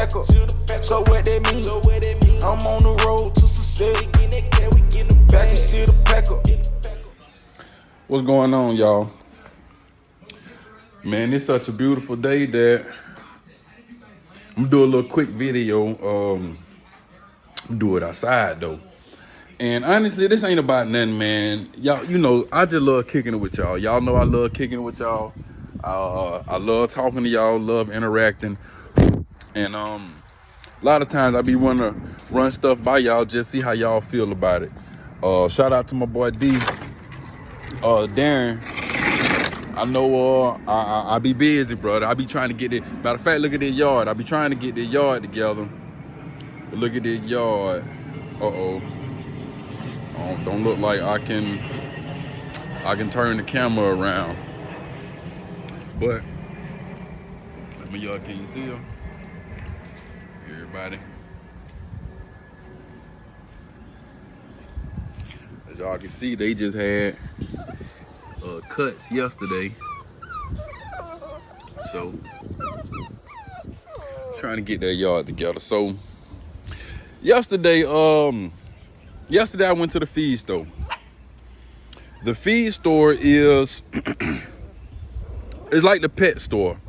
back up. So what that mean? I'm on the road to success. Back and see the pack up. What's going on, y'all? Man, it's such a beautiful day that I'm gonna do a little quick video. Do it outside though. And honestly, this ain't about nothing, man. Y'all, you know, I just love kicking it with y'all. Y'all know I love kicking it with y'all. I love talking to y'all, love interacting. And a lot of times I be wanting to run stuff by y'all, just see how y'all feel about it. Shout out to my boy D, Darren. I know I be busy, brother. I be trying to get it. Matter of fact, look at the yard. I be trying to get the yard together. But look at the yard. Don't look like I can turn the camera around. But I mean, y'all, can you see them? Everybody. As y'all can see, they just had cuts yesterday. So trying to get that yard together. So yesterday I went to the feed store. The feed store is it's like the pet store,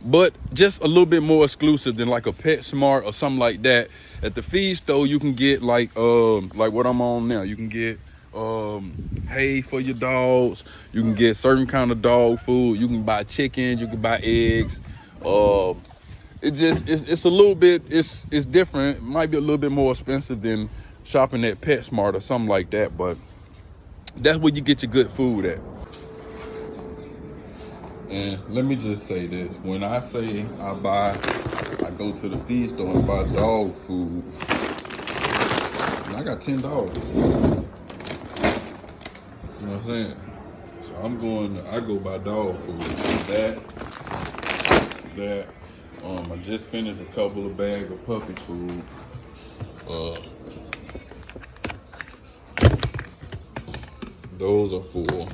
but just a little bit more exclusive than like a Pet Smart or something like that. At the feed store, you can get like what I'm on now. You can get hay for your dogs. You can get certain kind of dog food. You can buy chickens. You can buy eggs. It's a little bit. It's different. It might be a little bit more expensive than shopping at Pet Smart or something like that, but that's where you get your good food at. And let me just say this: when I say I go to the feed store and buy dog food, and I got 10 dogs. You know what I'm saying? So I go buy dog food. That. I just finished a couple of bags of puppy food. Those are full.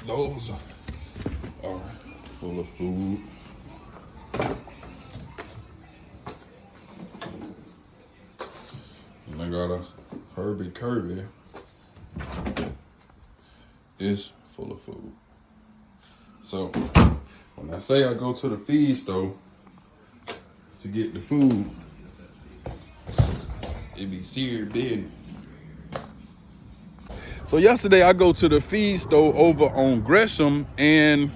Those are full of food. And I got a Herbie Kirby. It's full of food. So when I say I go to the feed store to get the food, it be serious business. So yesterday I go to the feed store over on Gresham, and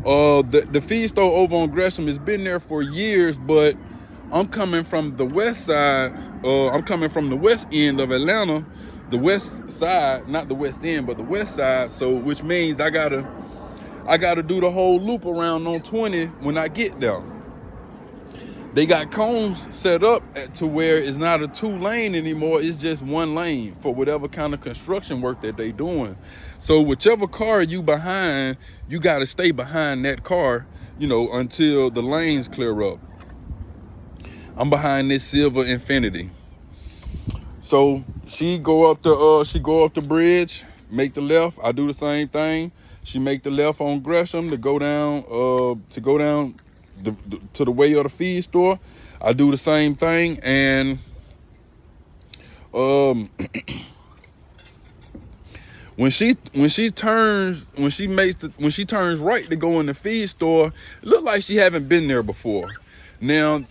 the feed store over on Gresham has been there for years, but I'm coming from the west side. I'm coming from the west end of Atlanta, the west side, not the west end, but the west side. So which means I gotta do the whole loop around on 20 when I get there. They got cones set up to where it's not a 2-lane anymore. It's just 1 lane for whatever kind of construction work that they doing. So whichever car you behind, you got to stay behind that car, you know, until the lanes clear up. I'm behind this silver Infinity. So she go up the bridge, make the left. I do the same thing. She make the left on Gresham to go down to the way of the feed store. I do the same thing, and when she turns right to go in the feed store, it look like she haven't been there before. Now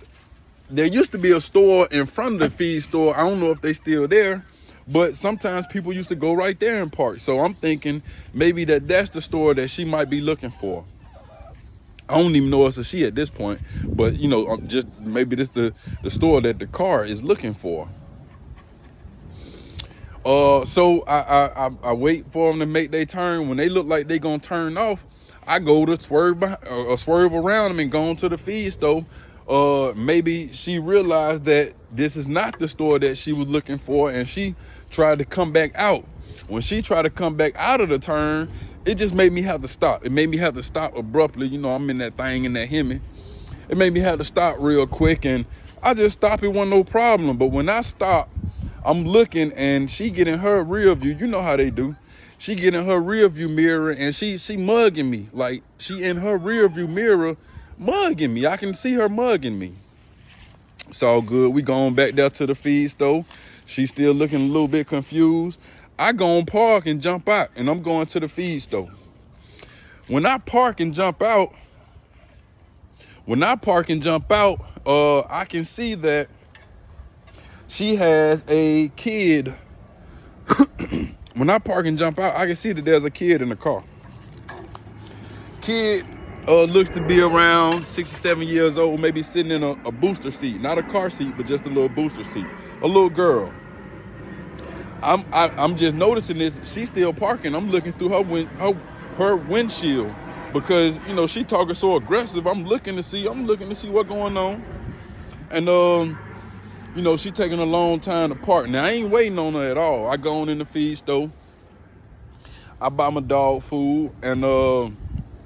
there used to be a store in front of the feed store. I don't know if they still there, but sometimes people used to go right there and park. So I'm thinking maybe that's the store that she might be looking for. I don't even know it's a she at this point, but you know, just maybe this the store that the car is looking for. So I wait for them to make their turn. When they look like they gonna turn off, I go to swerve around them and go into the feed store. Maybe she realized that this is not the store that she was looking for, and she tried to come back out. When she tried to come back out of the turn, it just made me have to stop. It made me have to stop abruptly. You know, I'm in that thing, in that Hemi. It made me have to stop real quick, and I just stopped. It wasn't no problem. But when I stopped, I'm looking, and she get in her rear view. You know how they do. She get in her rear view mirror and she mugging me. Like, she in her rear view mirror mugging me. I can see her mugging me. It's all good. We going back there to the feed store. She's still looking a little bit confused. I go and park and jump out, and I'm going to the feed store. When I park and jump out, I can see that she has a kid. When I park and jump out, I can see that there's a kid in the car. Kid looks to be around 6 or 7 years old, maybe sitting in a booster seat, not a car seat, but just a little booster seat. A little girl. I'm just noticing this. She's still parking. I'm looking through her windshield because, you know, she talking so aggressive. I'm looking to see what's going on. And you know, she taking a long time to park. Now I ain't waiting on her at all. I go on in the feed store. I buy my dog food, and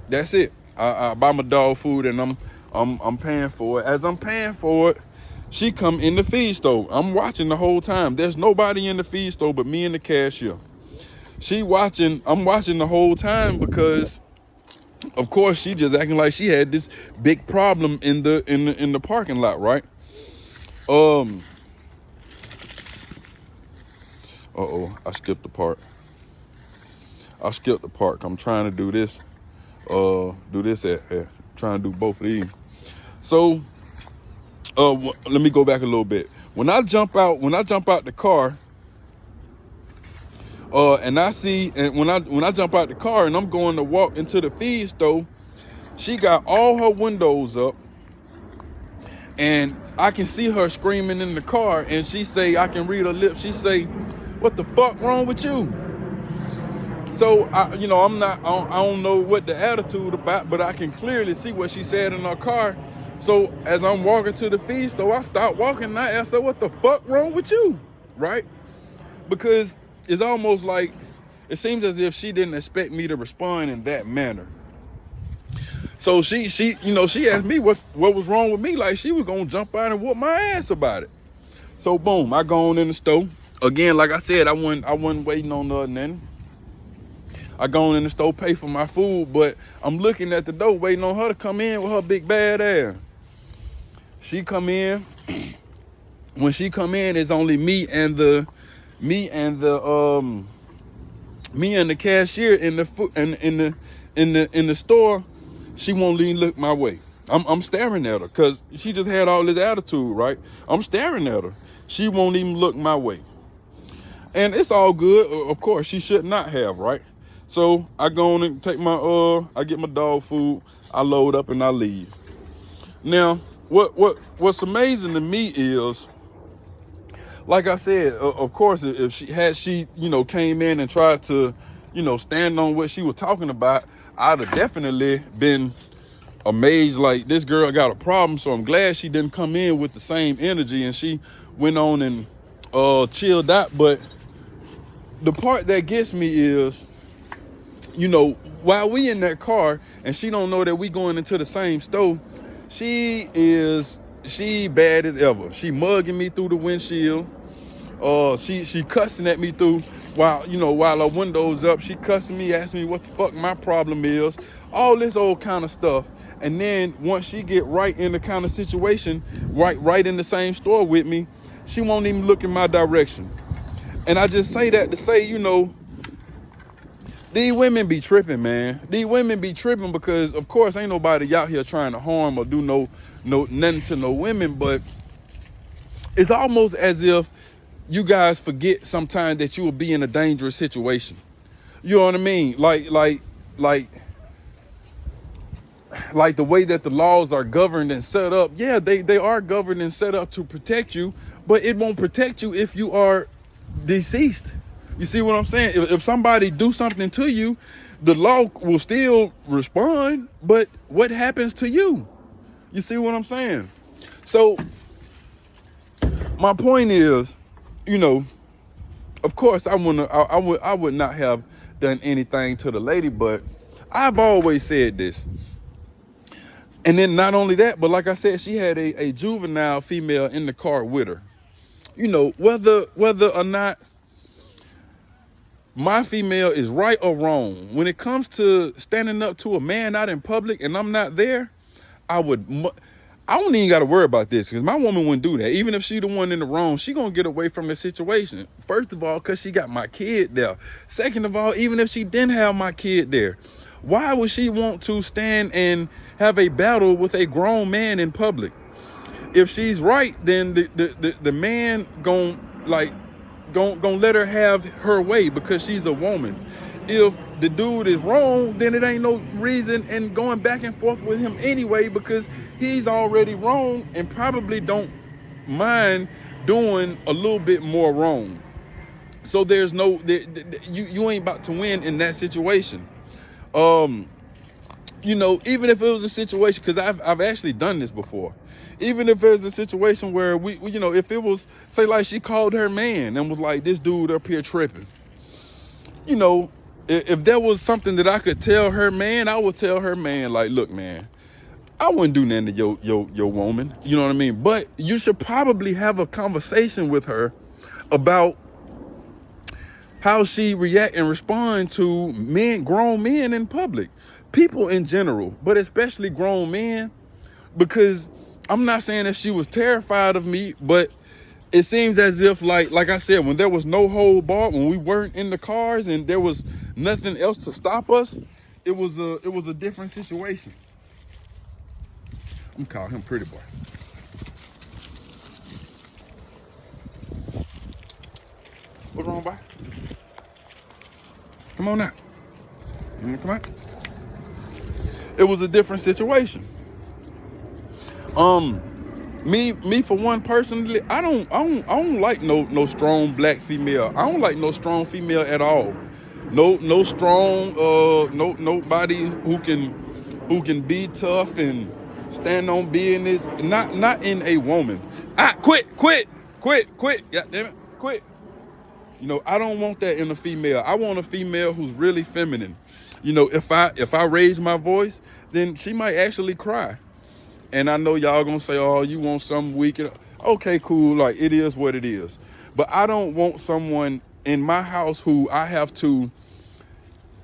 that's it. I buy my dog food, and I'm paying for it. As I'm paying for it, she come in the feed store. I'm watching the whole time. There's nobody in the feed store but me and the cashier. I'm watching the whole time because, of course, she just acting like she had this big problem in the parking lot, right? I skipped the part. I'm trying to do this. Trying to do both of these. So, let me go back a little bit. When I jump out the car, when I jump out the car and I'm going to walk into the feed store, she got all her windows up, and I can see her screaming in the car, and she say, I can read her lips. She say, "What the fuck wrong with you?" So I don't know what the attitude about, but I can clearly see what she said in her car. So as I'm walking to the feed store, I start walking and I ask her, "What the fuck wrong with you?" Right? Because it's almost like, it seems as if she didn't expect me to respond in that manner. So she asked me what was wrong with me, like she was gonna jump out and whoop my ass about it. So boom, I go on in the store. Again, like I said, I wasn't waiting on nothing. I go on in the store, pay for my food, but I'm looking at the door waiting on her to come in with her big bad ass. She come in. When she come in, it's only me and the cashier in the store. She won't even look my way. I'm staring at her because she just had all this attitude, right? I'm staring at her. She won't even look my way. And it's all good. Of course, she should not have, right? So I go on and take I get my dog food, I load up and I leave. Now, what's amazing to me is, like I said, of course, if she came in and tried to, stand on what she was talking about, I'd have definitely been amazed, like, this girl got a problem. So I'm glad she didn't come in with the same energy and she went on and chilled out. But the part that gets me is, while we in that car and she don't know that we going into the same store, she bad as ever. She mugging me through the windshield. She cussing at me through while her window's up. She cussing me, asking me what the fuck my problem is, all this old kind of stuff. And then once she get right in the kind of situation, right in the same store with me, she won't even look in my direction. And I just say that to say, these women be tripping, man. These women be tripping because, of course, ain't nobody out here trying to harm or do nothing to no women. But it's almost as if you guys forget sometimes that you will be in a dangerous situation. You know what I mean? Like the way that the laws are governed and set up. Yeah, they are governed and set up to protect you, but it won't protect you if you are deceased. You see what I'm saying? If somebody do something to you, the law will still respond, but what happens to you? You see what I'm saying? So my point is, of course I would not have done anything to the lady, but I've always said this. And then not only that, but like I said, she had a juvenile female in the car with her. Whether or not my female is right or wrong. When it comes to standing up to a man out in public and I'm not there, I don't even got to worry about this, because my woman wouldn't do that. Even if she the one in the wrong, she gonna get away from the situation. First of all, because she got my kid there. Second of all, even if she didn't have my kid there, why would she want to stand and have a battle with a grown man in public? If she's right, then the man gonna let her have her way because she's a woman. If the dude is wrong, then it ain't no reason in going back and forth with him anyway, because he's already wrong and probably don't mind doing a little bit more wrong. So there's no, you ain't about to win in that situation. You know, even if it was a situation, because I've actually done this before. Even if there's a situation where we, you know, if it was, say like she called her man and was like, this dude up here tripping, you know, if there was something that I could tell her man, I would tell her man, like, look, man, I wouldn't do nothing to your woman. You know what I mean? But you should probably have a conversation with her about how she react and respond to grown men in public, people in general, but especially grown men, because I'm not saying that she was terrified of me, but it seems as if, like I said, when there was no hold bar, when we weren't in the cars and there was nothing else to stop us, it was a different situation. I'm calling him pretty boy. What's wrong, boy? Come on now. You wanna come out? It was a different situation. Me for one personally, I don't like no strong black female. I don't like no strong female at all. No strong nobody who can be tough and stand on business. Not in a woman. Quit. God damn it, quit. You know, I don't want that in a female. I want a female who's really feminine. You know, if I raise my voice, then she might actually cry. And I know y'all gonna say, oh, you want something weak. Okay, cool, like it is what it is. But I don't want someone in my house who I have to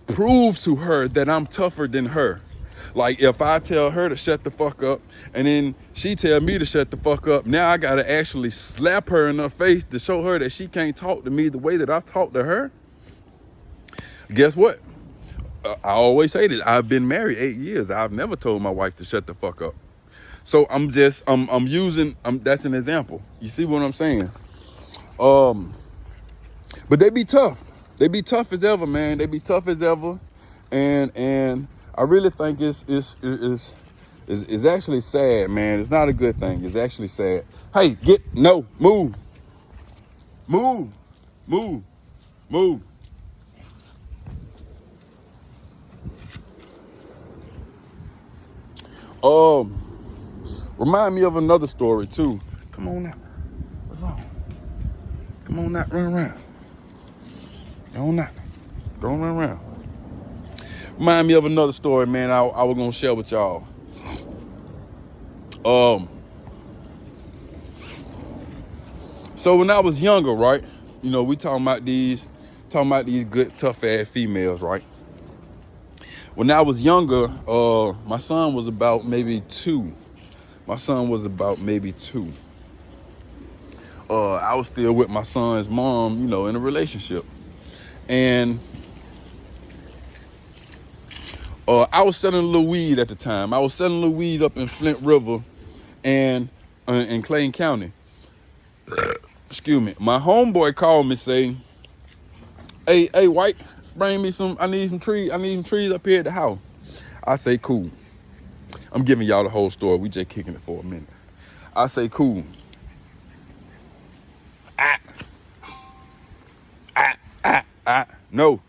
prove to her that I'm tougher than her. Like if I tell her to shut the fuck up and then she tell me to shut the fuck up, now I gotta actually slap her in her face to show her that she can't talk to me the way that I talk to her. Guess what? I always say this, I've been married 8 years. I've never told my wife to shut the fuck up. So I'm using that's an example. You see what I'm saying? But they be tough. They be tough as ever, man. They be tough as ever. And I really think it's actually sad, man. It's not a good thing. It's actually sad. Hey, move. Remind me of another story too. Come on now. What's wrong? Come on now, run around. Go on now. Go run around. Remind me of another story, man, I was gonna share with y'all. So when I was younger, right? You know, we talking about these good tough ass females, right? When I was younger, my son was about maybe 2. I was still with my son's mom, you know, in a relationship. And I was selling a little weed at the time. I was selling a little weed up in Flint River and in Clayton County. Excuse me. My homeboy called me saying, hey, White, bring me I need some trees up here at the house. I say, cool. I'm giving y'all the whole story. We just kicking it for a minute. I say, cool. No.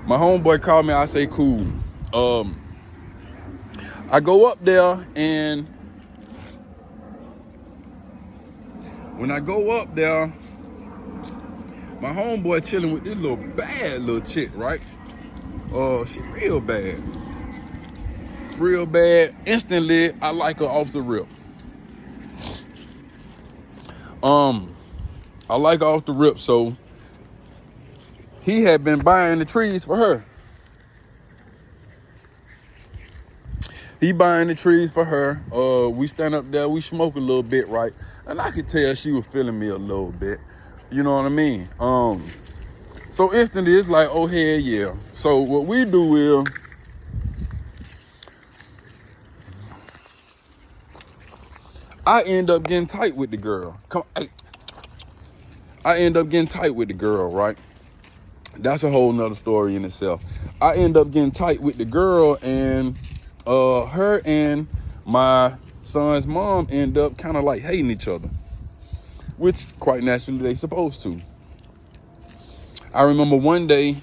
My homeboy called me. I say, cool. I go up there, and when I go up there, my homeboy chilling with this bad little chick, right? She real bad. Instantly, I like her off the rip. I like off the rip. So he had been buying the trees for her. He buying the trees for her. We stand up there, we smoke a little bit, right? And I could tell she was feeling me a little bit. You know what I mean? So instantly it's like, oh hell yeah. So what we do is I end up getting tight with the girl. I end up getting tight with the girl, right? That's a whole nother story in itself. I end up getting tight with the girl, and her and my son's mom end up kind of like hating each other, which quite naturally they supposed to. I remember one day,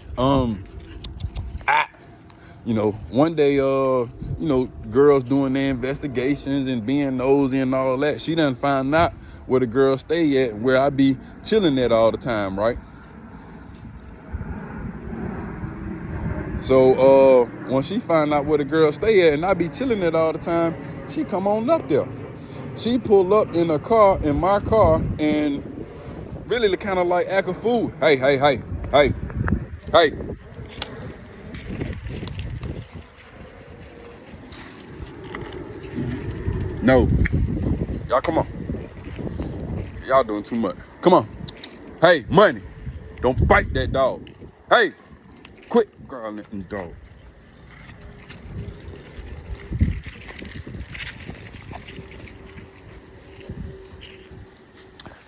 girls doing their investigations and being nosy and all that. She done find out where the girls stay at and where I be chilling at all the time, right? So when she find out where the girls stay at and I be chilling at all the time, she come on up there. She pull up in my car, and really kind of like act a fool. Hey. No. Y'all come on. Y'all doing too much. Come on. Hey, money. Don't bite that dog. Hey, quit growling at the dog.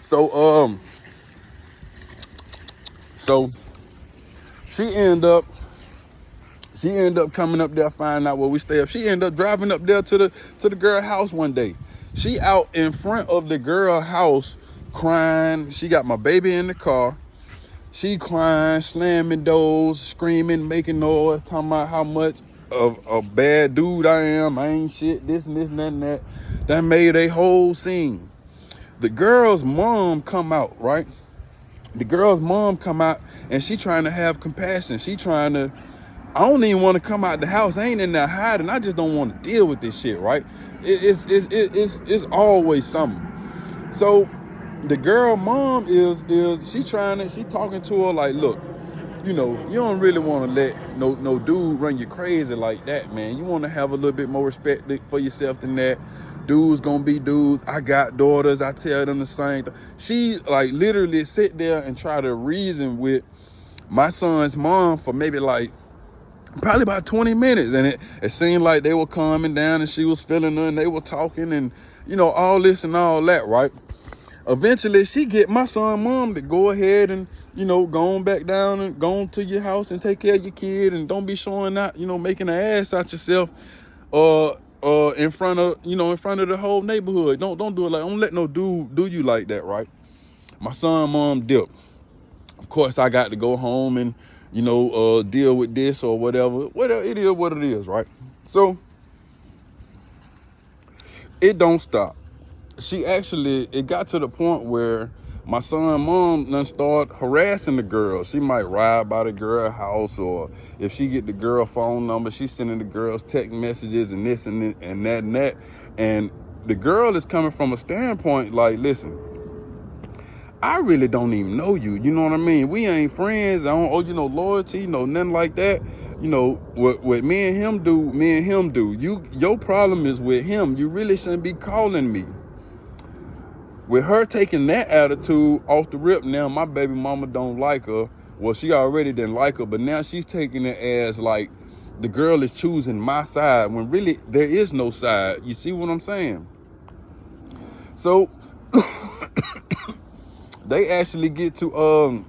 So she end up coming up there, finding out where we stay up. She end up driving up there to the girl house one day. She out in front of the girl house crying. She got my baby in the car. She crying, slamming doors, screaming, making noise, talking about how much of a bad dude I am. I ain't shit, this and this and that and that. That made a whole scene. The girl's mom come out, right? The girl's mom come out, and she trying to have compassion. She trying to, I don't even want to come out the house. I ain't in there hiding. I just don't want to deal with this shit, right? It's always something. So the girl mom is she talking to her like, look, you don't really want to let no dude run you crazy like that, man. You want to have a little bit more respect for yourself than that. Dudes gonna be dudes. I got daughters. I tell them the same thing. She like literally sit there and try to reason with my son's mom for maybe like probably about 20 minutes. And it seemed like they were calming down and she was feeling her and they were talking and, all this and all that, right? Eventually, she get my son mom to go ahead and, go on back down and go on to your house and take care of your kid and don't be showing out, making an ass out yourself in front of the whole neighborhood. Don't do it don't let no dude do you like that, right? My son mom dipped. Of course, I got to go home and, deal with this or whatever. Whatever it is, what it is, right? So it don't stop. It got to the point where my son mom done start harassing the girl. She might ride by the girl house, or if she get the girl phone number, she's sending the girls text messages and this and that and that. And the girl is coming from a standpoint like, listen, I really don't even know you. You know what I mean? We ain't friends. I don't owe you no loyalty, nothing like that. What me and him do. Your problem is with him. You really shouldn't be calling me. With her taking that attitude off the rip, now my baby mama don't like her. Well, she already didn't like her, but now she's taking it as like the girl is choosing my side when really there is no side. You see what I'm saying? So they actually get to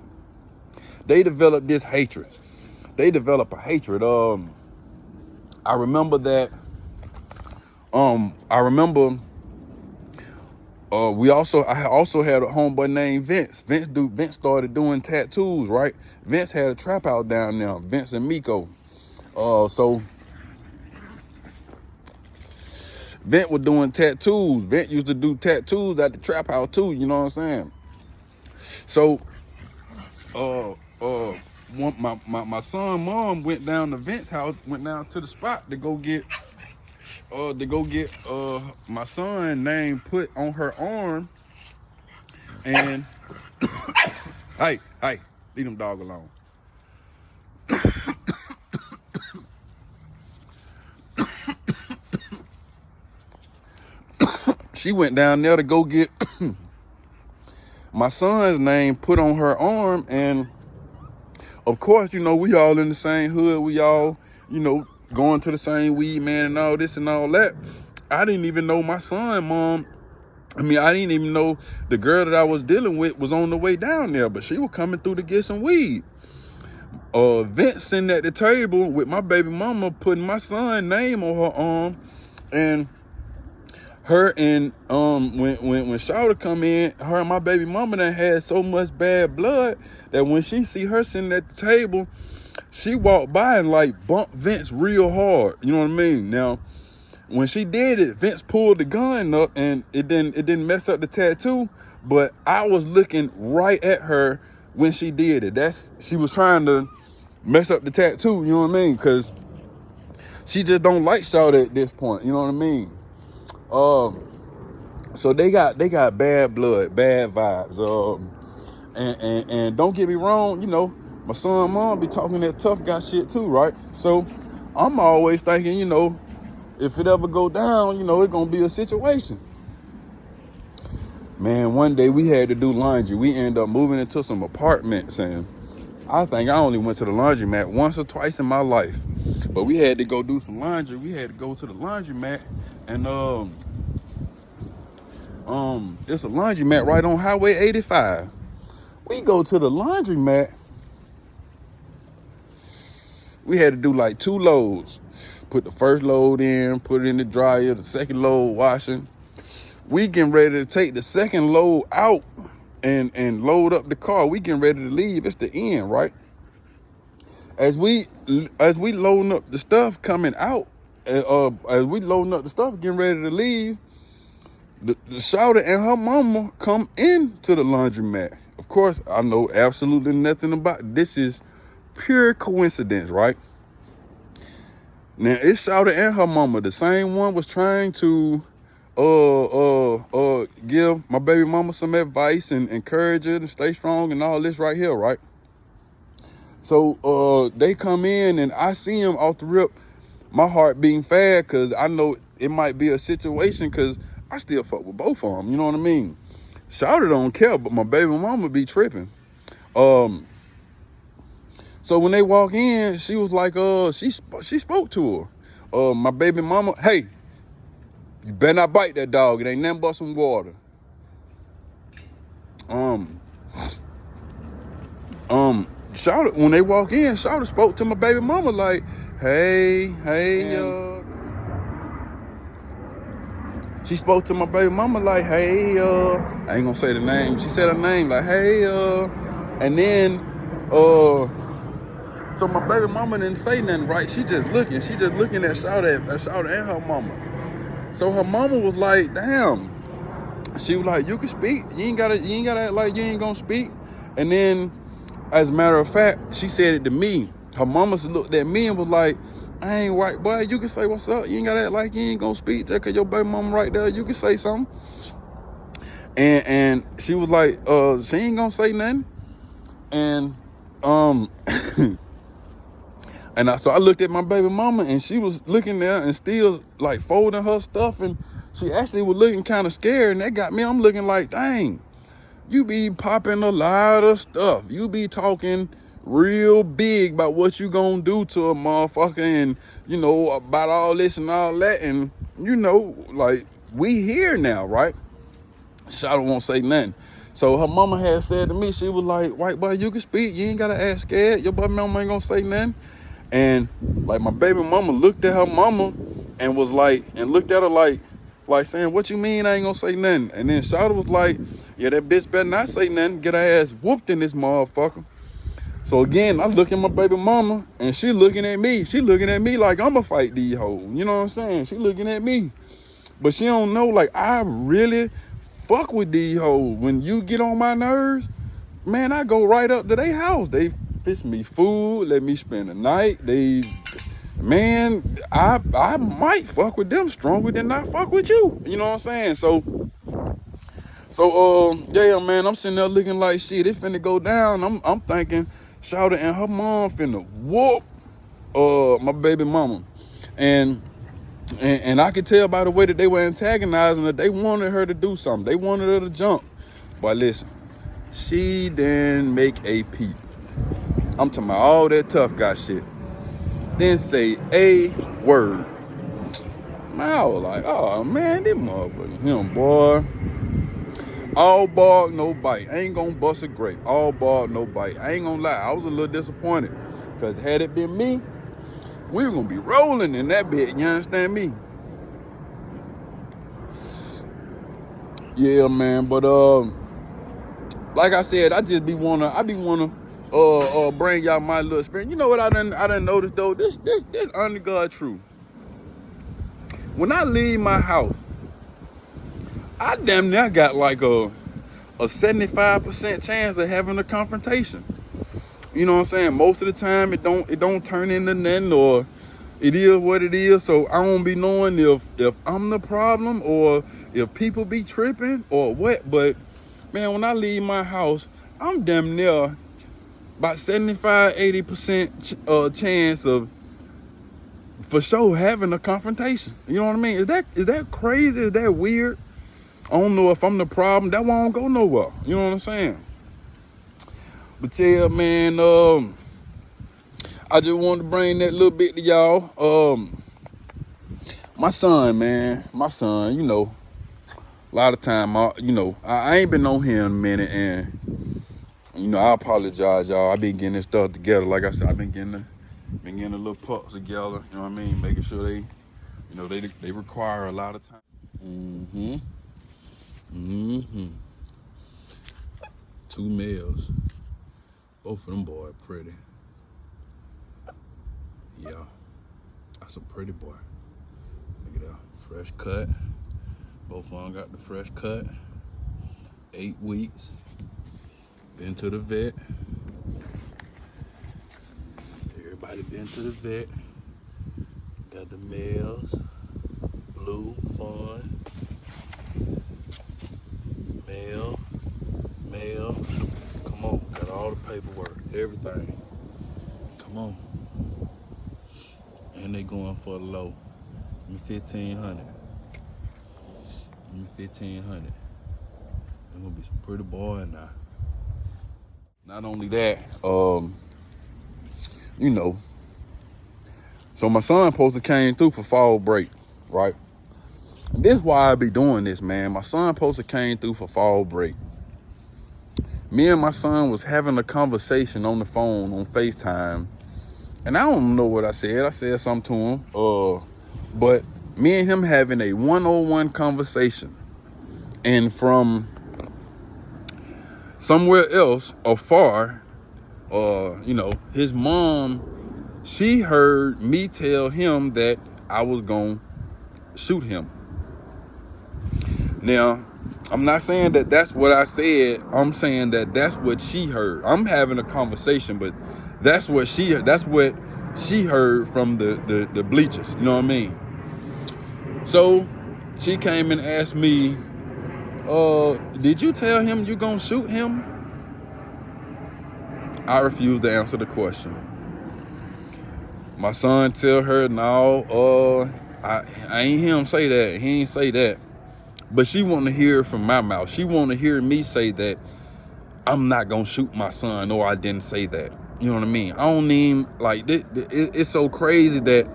they develop this hatred. They develop a hatred. I remember that. I also had a homeboy named Vince. Vince started doing tattoos, right? Vince had a trap out down there, Vince and Miko. So Vince was doing tattoos. Vince used to do tattoos at the trap house too, you know what I'm saying? So my son mom went down to Vince's house, went down to the spot to go get my son name put on her arm, and Hey, leave them dog alone. She went down there to go get my son's name put on her arm, and of course, you know, we all in the same hood. We all, you know, going to the same weed man and all this and all that. I didn't even know my son, mom. I mean, I didn't even know the girl that I was dealing with was on the way down there, but she was coming through to get some weed. Vince sitting at the table with my baby mama putting my son's name on her arm, and her and when Shawty come in, her and my baby mama done had so much bad blood that when she see her sitting at the table, she walked by and like bumped Vince real hard. You know what I mean? Now, when she did it, Vince pulled the gun up and it didn't mess up the tattoo, but I was looking right at her when she did it. She was trying to mess up the tattoo, you know what I mean? Because she just don't like Shawty at this point, you know what I mean? So they got bad blood, bad vibes. And don't get me wrong, you know, my son mom be talking that tough guy shit too, right? So I'm always thinking, you know, if it ever go down, you know, it's gonna be a situation. Man, one day we had to do laundry. We ended up moving into some apartments, and I think I only went to the laundromat once or twice in my life. But we had to go do some laundry. We had to go to the laundromat, and it's a laundromat right on Highway 85. We go to the laundromat. We had to do like 2 loads. Put the first load in, put it in the dryer, the second load washing. We getting ready to take the second load out and load up the car. We getting ready to leave. It's the end, right? As we loading up the stuff coming out, as we loading up the stuff, getting ready to leave, the Shawty and her mama come into the laundromat. Of course, I know absolutely nothing about it. This is pure coincidence, right? Now, it's Shawty and her mama. The same one was trying to give my baby mama some advice and encourage her to stay strong and all this right here, right? So they come in and I see them off the rip, my heart beating fast because I know it might be a situation because I still fuck with both of them, you know what I mean? Shawty don't care, but my baby mama be tripping. So when they walk in, she was like, she spoke to her. My baby mama, hey, you better not bite that dog. It ain't nothing but some water. Shawty, when they walk in, Shawty spoke to my baby mama like, hey, she spoke to my baby mama like, hey, I ain't gonna say the name. She said her name like, hey, and then, so my baby mama didn't say nothing, right? She just looking at Shawty and her mama. So her mama was like, damn. She was like, you can speak. You ain't gotta act like you ain't gonna speak. And then, as a matter of fact, she said it to me. Her mama looked at me and was like, I ain't right, boy. You can say what's up. You ain't gotta act like you ain't gonna speak. Just cause your baby mama right there, you can say something. And she was like, she ain't gonna say nothing. And so I looked at my baby mama and she was looking there and still like folding her stuff, and she actually was looking kind of scared, and that got me. I'm looking like, dang, you be popping a lot of stuff. You be talking real big about what you gonna do to a motherfucker, and you know, about all this and all that, and you know, like, we here now, right? Shawty won't say nothing. So her mama had said to me, she was like, white boy, you can speak. You ain't gotta act scared. Your baby mama ain't gonna say nothing. And like my baby mama looked at her mama and was like, and looked at her like saying, what you mean I ain't gonna say nothing? And then Shawty was like, yeah, that bitch better not say nothing. Get her ass whooped in this motherfucker. So again, I look at my baby mama and she looking at me. She looking at me like I'ma fight these hoes. You know what I'm saying? She looking at me. But she don't know, like, I really fuck with these hoes. When you get on my nerves, man, I go right up to their house. They fix me food, let me spend the night. Man, I might fuck with them stronger than I fuck with you. You know what I'm saying? So So yeah, man, I'm sitting there looking like shit. It finna go down. I'm thinking Shawty and her mom finna whoop my baby mama. And I could tell by the way that they were antagonizing her, they wanted her to do something. They wanted her to jump. But listen, she didn't make a peep. I'm talking about all that tough guy shit. Didn't say a word. Man, I was like, oh man, this motherfucker, him, boy. All bark, no bite. I ain't gonna bust a grape. All bark, no bite. I ain't gonna lie, I was a little disappointed. Because had it been me, we were gonna be rolling in that bit, you understand me? Yeah, man, but like I said, I be wanna bring y'all my little experience. You know what I done noticed though? This under God truth. When I leave my house, I damn near got like a 75% chance of having a confrontation. You know what I'm saying? Most of the time it don't turn into nothing, or it is what it is. So I don't be knowing if I'm the problem or if people be tripping or what. But man, when I leave my house, I'm damn near about 75-80% chance of for sure having a confrontation. You know what I mean? Is that crazy? Is that weird? I don't know if I'm the problem. That won't go nowhere. You know what I'm saying? But yeah, man, I just wanted to bring that little bit to y'all. My son, you know, a lot of time, I ain't been on here in a minute, and you know, I apologize, y'all. I've been getting this stuff together. Like I said, I've been getting the little pups together. You know what I mean? Making sure they, you know, they require a lot of time. Two males. Both of them boys pretty. Yeah, that's a pretty boy. Look at that, fresh cut. Both of them got the fresh cut. 8 weeks. Been to the vet. Everybody been to the vet. Got the males. Blue, Fawn. Male. Come on, got all the paperwork, everything. Come on. And they going for the low. Give me 1,500. Give me 1,500. They're gonna be some pretty boy now. Not only that, you know. So my son supposed to came through for fall break, right? And this is why I be doing this, man. My son supposed to came through for fall break. Me and my son was having a conversation on the phone on FaceTime. And I don't know what I said. I said something to him. But me and him having a 101 conversation. And from somewhere else afar, you know, his mom, she heard me tell him that I was gonna shoot him. Now, I'm not saying that that's what I said. I'm saying that that's what she heard. I'm having a conversation, but that's what she heard from the bleachers. You know what I mean? So she came and asked me, did you tell him you gonna shoot him? I refused to answer the question. My son tell her, no, I ain't hear him say that. He ain't say that. But she want to hear it from my mouth. She want to hear me say that I'm not gonna shoot my son, or I didn't say that. You know what I mean? I don't even, like, it's so crazy that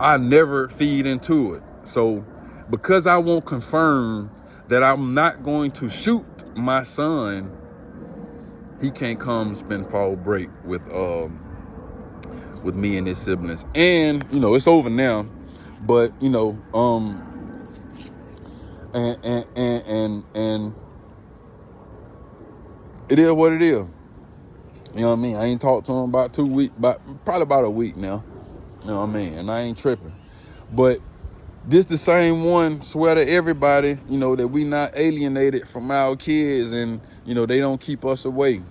I never feed into it. So because I won't confirm that I'm not going to shoot my son, he can't come spend fall break with me and his siblings. And, you know, it's over now. But, you know, and it is what it is. You know what I mean? I ain't talked to him about 2 weeks, probably about a week now. You know what I mean? And I ain't tripping. But this the same one swear to everybody, you know, that we not alienated from our kids, and, you know, they don't keep us away.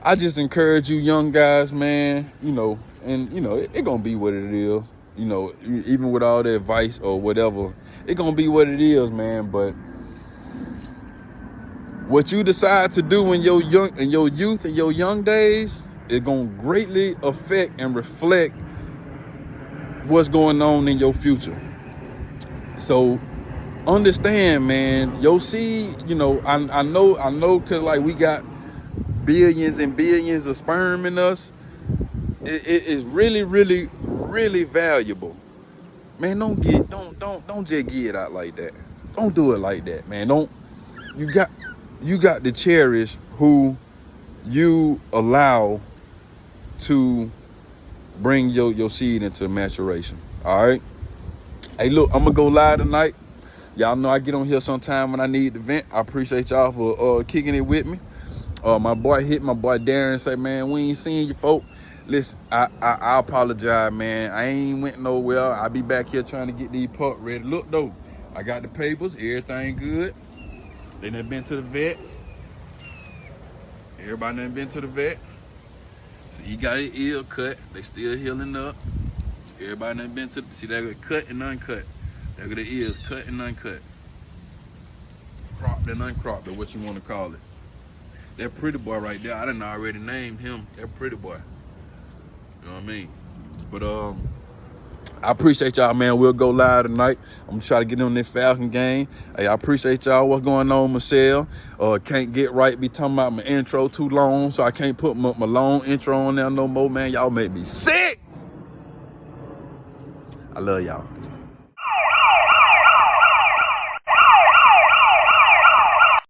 I just encourage you young guys, man, you know, and, you know, it gonna be what it is. You know, even with all the advice or whatever, it gonna be what it is, man. But what you decide to do in your youth and your young days is gonna greatly affect and reflect what's going on in your future. So understand, man, your seed, you know, I know, cause like we got billions and billions of sperm in us. It is really, really, really valuable. Man, don't just get it out like that. Don't do it like that, man. You got to cherish who you allow to bring your seed into maturation. All right. Hey, look, I'm gonna go live tonight. Y'all know I get on here sometime when I need to vent. I appreciate y'all for kicking it with me. My boy Darren say, man, we ain't seen you, folk. Listen, I apologize, man. I ain't went nowhere. I'll be back here trying to get these pups ready. Look, though, I got the papers. Everything good. They done been to the vet. Everybody done been to the vet. So he got his ear cut. They still healing up. Everybody done been to, see, they got cut and uncut. They got the ears cut and uncut. Cropped and uncropped, or what you want to call it. That pretty boy right there, I done already named him. That pretty boy. You know what I mean? But I appreciate y'all, man. We'll go live tonight. I'm gonna try to get on this Falcon game. Hey, I appreciate y'all. What's going on, Michelle? Can't get right. Be talking about my intro too long, so I can't put my long intro on there no more, man. Y'all make me sick. I love y'all.